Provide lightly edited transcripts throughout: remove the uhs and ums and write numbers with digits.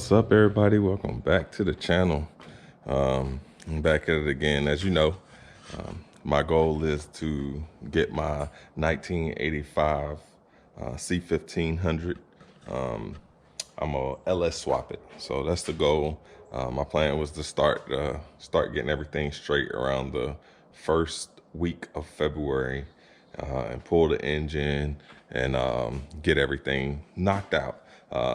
What's up, everybody? Welcome back to the channel. I'm back at it again. As you know, my goal is to get my 1985 C1500. I'm a LS swap it, so that's the goal. My plan was to start getting everything straight around the first week of February, and pull the engine and get everything knocked out.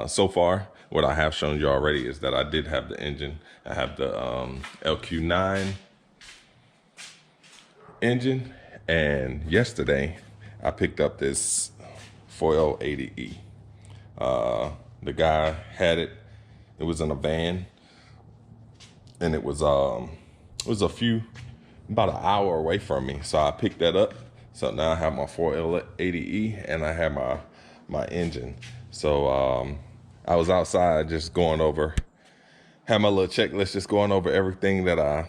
So far, what I have shown you already is that I did have the engine. I have the LQ9 engine, and yesterday I picked up this foil 80E. The guy had it. It was in a van, and it was about an hour away from me. So I picked that up. So now I have my 4L80E and I have my engine. So I was outside just going over, had my little checklist, just going over everything that I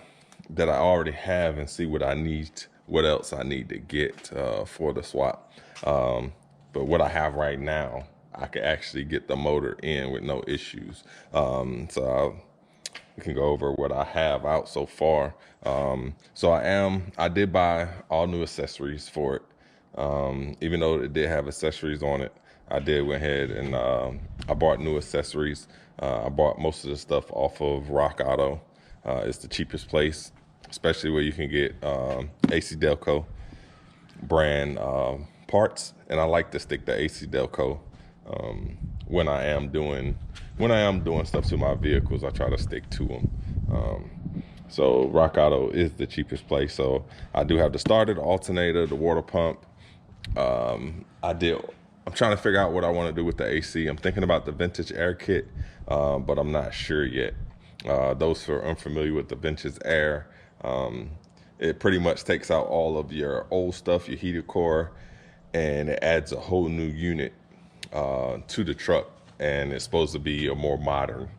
already have and see what else I need to get for the swap. But what I have right now, I can actually get the motor in with no issues. We can go over what I have out so far. So I did buy all new accessories for it. Even though it did have accessories on it, I did went ahead and I bought new accessories. I bought most of the stuff off of Rock Auto. It's the cheapest place, especially where you can get AC Delco brand parts. And I like to stick to AC Delco when I am doing stuff to my vehicles. I try to stick to them. So Rock Auto is the cheapest place. So I do have the starter, the alternator, the water pump. I'm trying to figure out what I want to do with the AC. I'm thinking about the vintage air kit, but I'm not sure yet. Those who are unfamiliar with the vintage air, it pretty much takes out all of your old stuff, your heater core, and it adds a whole new unit to the truck, and it's supposed to be a more modern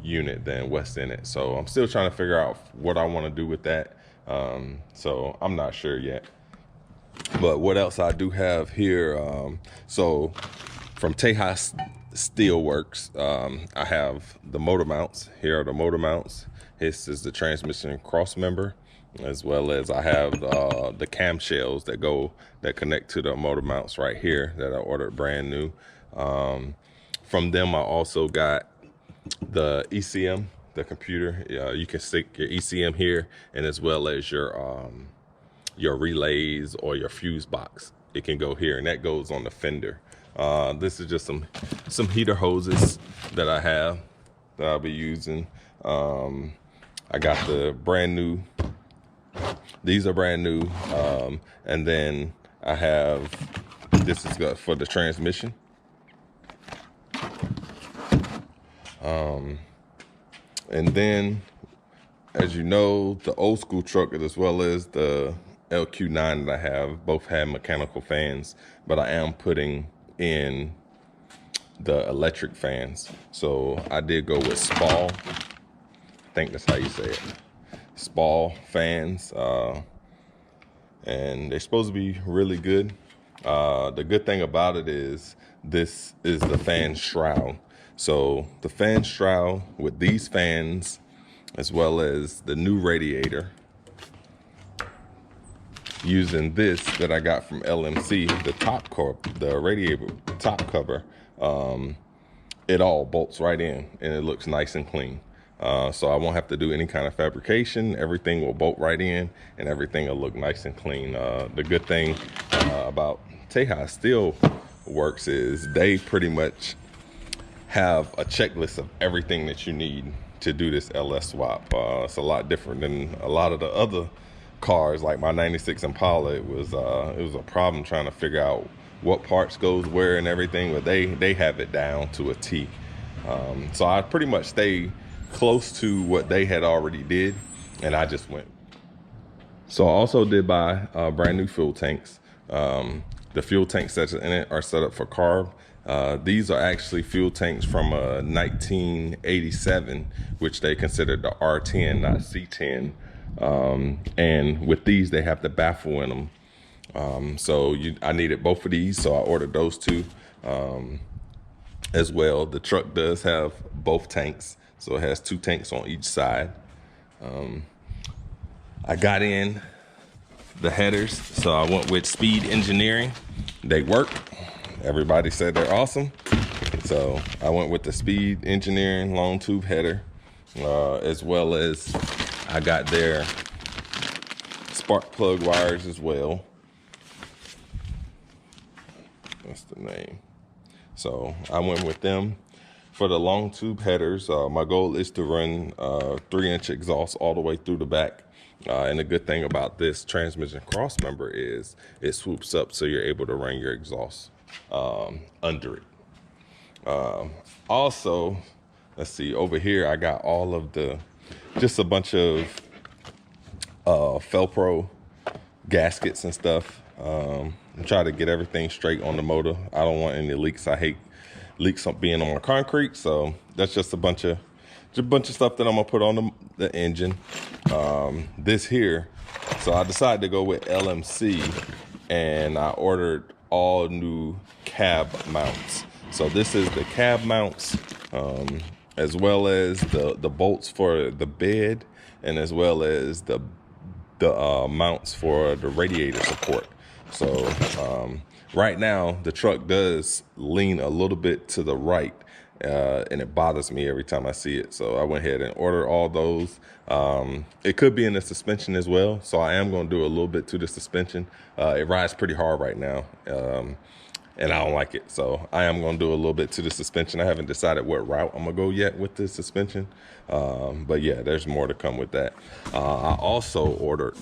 unit than what's in it. So I'm still trying to figure out what I want to do with that. So I'm not sure yet. But what else I do have here, so from Tejas Steelworks, I have the motor mounts. Here are the motor mounts. This is the transmission cross member, as well as I have the camshells that connect to the motor mounts right here that I ordered brand new. From them, I also got the ECM, the computer. You can stick your ECM here, and as well as your relays or your fuse box. It can go here, and that goes on the fender. This is just some heater hoses that I have that I'll be using. I got the brand new. These are brand new, and then I have, this is good for the transmission. And then, as you know, the old school truck as well as the LQ9 that I have both have mechanical fans, but I am putting in the electric fans. So I did go with Spall. I think that's how you say it. Spall fans, and they're supposed to be really good. The good thing about it is this is the fan shroud. So the fan shroud with these fans, as well as the new radiator, using this that I got from LMC, the radiator top cover, it all bolts right in and it looks nice and clean. So I won't have to do any kind of fabrication. Everything will bolt right in and everything will look nice and clean. The good thing about Tejas Steelworks is they pretty much have a checklist of everything that you need to do this LS swap. It's a lot different than a lot of the other cars, like my 96 Impala. It was a problem trying to figure out what parts goes where and everything, but they have it down to a T. So I pretty much stayed close to what they had already did, and I just went. So I also did buy brand new fuel tanks. The fuel tanks that's in it are set up for carb. These are actually fuel tanks from 1987, which they considered the R10, not C10. And with these, they have the baffle in them. I needed both of these, so I ordered those two. as well. The truck does have both tanks, so it has 2 tanks on each side. I got in the headers, so I went with Speed Engineering. They work. Everybody said they're awesome, so I went with the Speed Engineering long tube header, as well as I got their spark plug wires as well. That's the name. So I went with them for the long tube headers. My goal is to run 3-inch exhaust all the way through the back. And the good thing about this transmission cross member is it swoops up so you're able to run your exhaust under it. Also, let's see, over here I got all of just a bunch of Felpro gaskets and stuff. I'm trying to get everything straight on the motor. I don't want any leaks. I hate leaks being on my concrete, so that's just a bunch of stuff that I'm gonna put on the engine. This here, so I decided to go with LMC, and I ordered all new cab mounts. So this is the cab mounts, as well as the bolts for the bed, and as well as the mounts for the radiator support. So right now the truck does lean a little bit to the right, and it bothers me every time I see it. So I went ahead and ordered all those. It could be in the suspension as well, so I am going to do a little bit to the suspension. It rides pretty hard right now, and I don't like it, so I am going to do a little bit to the suspension. I haven't decided what route I'm going to go yet with the suspension, but yeah, there's more to come with that. I also ordered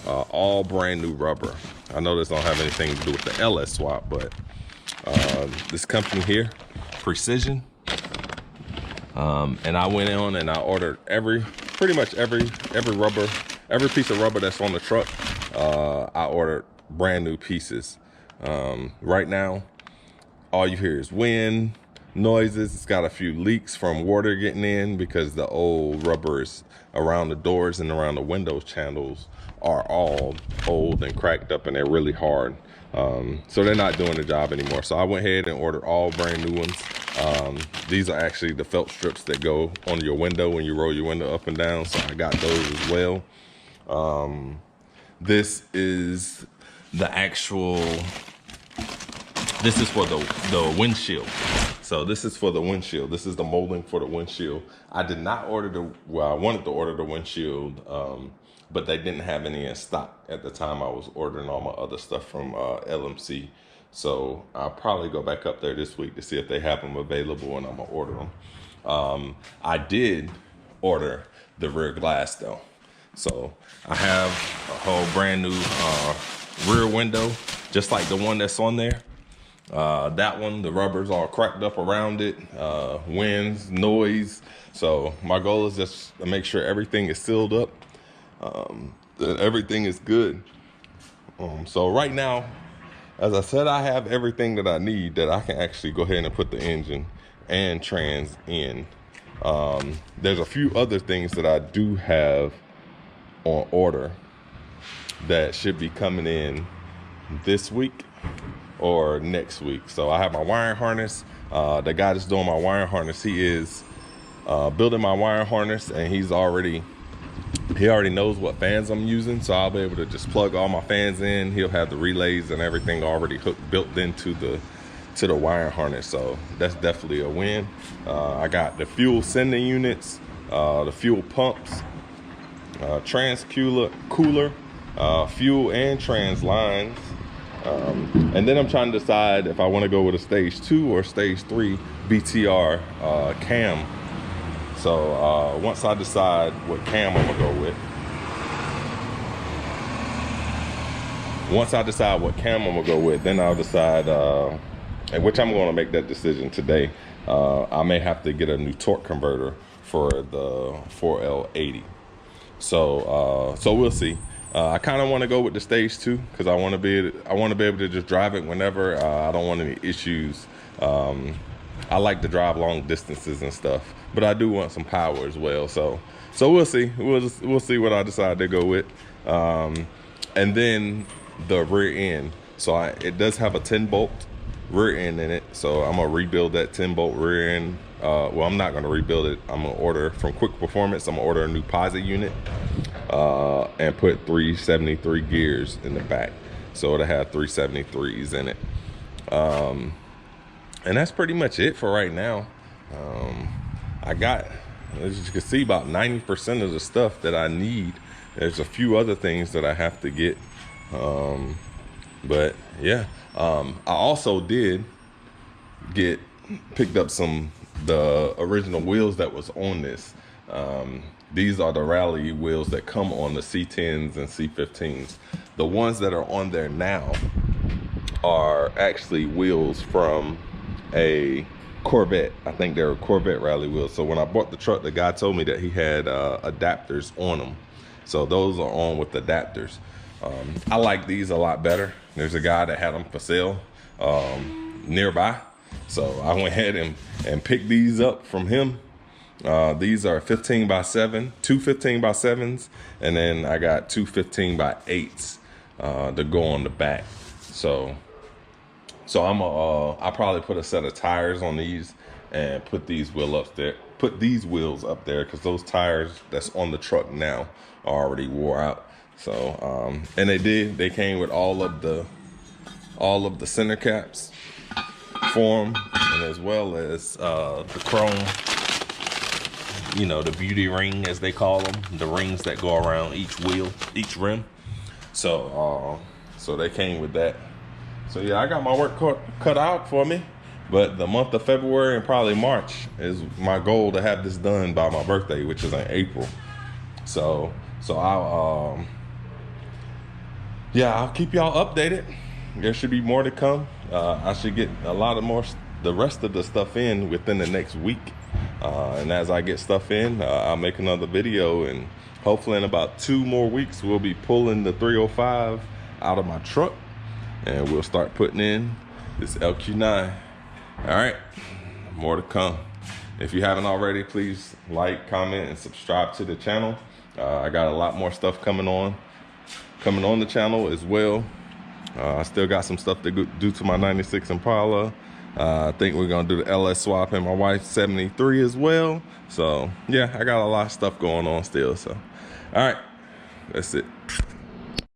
all brand new rubber. I know this don't have anything to do with the LS swap, but this company here, Precision, and I went on and I ordered pretty much every piece of rubber that's on the truck. I ordered brand new pieces. Right now, all you hear is wind, noises. It's got a few leaks from water getting in because the old rubbers around the doors and around the windows channels are all old and cracked up, and they're really hard. So they're not doing the job anymore. So I went ahead and ordered all brand new ones. These are actually the felt strips that go on your window when you roll your window up and down. So I got those as well. This is for the windshield. So this is for the windshield. This is the molding for the windshield. I did not order I wanted to order the windshield, but they didn't have any in stock at the time I was ordering all my other stuff from LMC. So I'll probably go back up there this week to see if they have them available, and I'm gonna order them. I did order the rear glass though. So I have a whole brand new rear window, just like the one that's on there. That one, the rubber's all cracked up around it, winds, noise. So my goal is just to make sure everything is sealed up, that everything is good. So right now, as I said, I have everything that I need that I can actually go ahead and put the engine and trans in. There's a few other things that I do have on order that should be coming in this week or next week. So I have my wiring harness. The guy that's doing my wiring harness, he is building my wiring harness, and he already knows what fans I'm using, so I'll be able to just plug all my fans in. He'll have the relays and everything already built into the wiring harness, so that's definitely a win. I got the fuel sending units, the fuel pumps, trans cooler, fuel and trans lines, and then I'm trying to decide if I want to go with a stage 2 or stage 3 BTR cam. So once I decide what cam I'm gonna go with, then I'll decide, which I'm gonna make that decision today. I may have to get a new torque converter for the 4L80. So we'll see. I kind of want to go with the stage 2 because I want to be able to just drive it whenever. I don't want any issues. I like to drive long distances and stuff, but I do want some power as well. So we'll see. We'll see what I decide to go with. And then the rear end. So it does have a 10 bolt rear end in it. So I'm gonna rebuild that 10 bolt rear end. Well, I'm not gonna rebuild it. I'm gonna order from Quick Performance. I'm gonna order a new posi unit and put 373 gears in the back. So it'll have 373s in it. And that's pretty much it for right now. I got, as you can see, about 90% of the stuff that I need. There's a few other things that I have to get. But yeah, I also did picked up the original wheels that was on this. These are the rally wheels that come on the C10s and C15s. The ones that are on there now are actually wheels from a Corvette. I think they're Corvette rally wheels. So when I bought the truck, the guy told me that he had adapters on them. So those are on with adapters. I like these a lot better. There's a guy that had them for sale nearby. So I went ahead and picked these up from him. These are 15x7, two 15x7s, and then I got two 15x8s to go on the back. So I'll probably put a set of tires on these and put these wheels up there, because those tires that's on the truck now are already wore out. So and they came with all of the center caps for them, and as well as the chrome, you know, the beauty ring as they call them, the rings that go around each wheel, each rim. So they came with that. So yeah, I got my work cut out for me, but the month of February and probably March is my goal to have this done by my birthday, which is in April. So I'll keep y'all updated. There should be more to come. I should get a lot of the rest of the stuff in within the next week. And as I get stuff in, I'll make another video, and hopefully in about 2 more weeks, we'll be pulling the 305 out of my truck, and we'll start putting in this LQ9. All right, more to come. If you haven't already, please like, comment, and subscribe to the channel. I got a lot more stuff coming on the channel as well. I still got some stuff to do to my 96 Impala. I think we're gonna do the LS swap in my wife's 73 as well. So yeah, I got a lot of stuff going on still. So all right, that's it.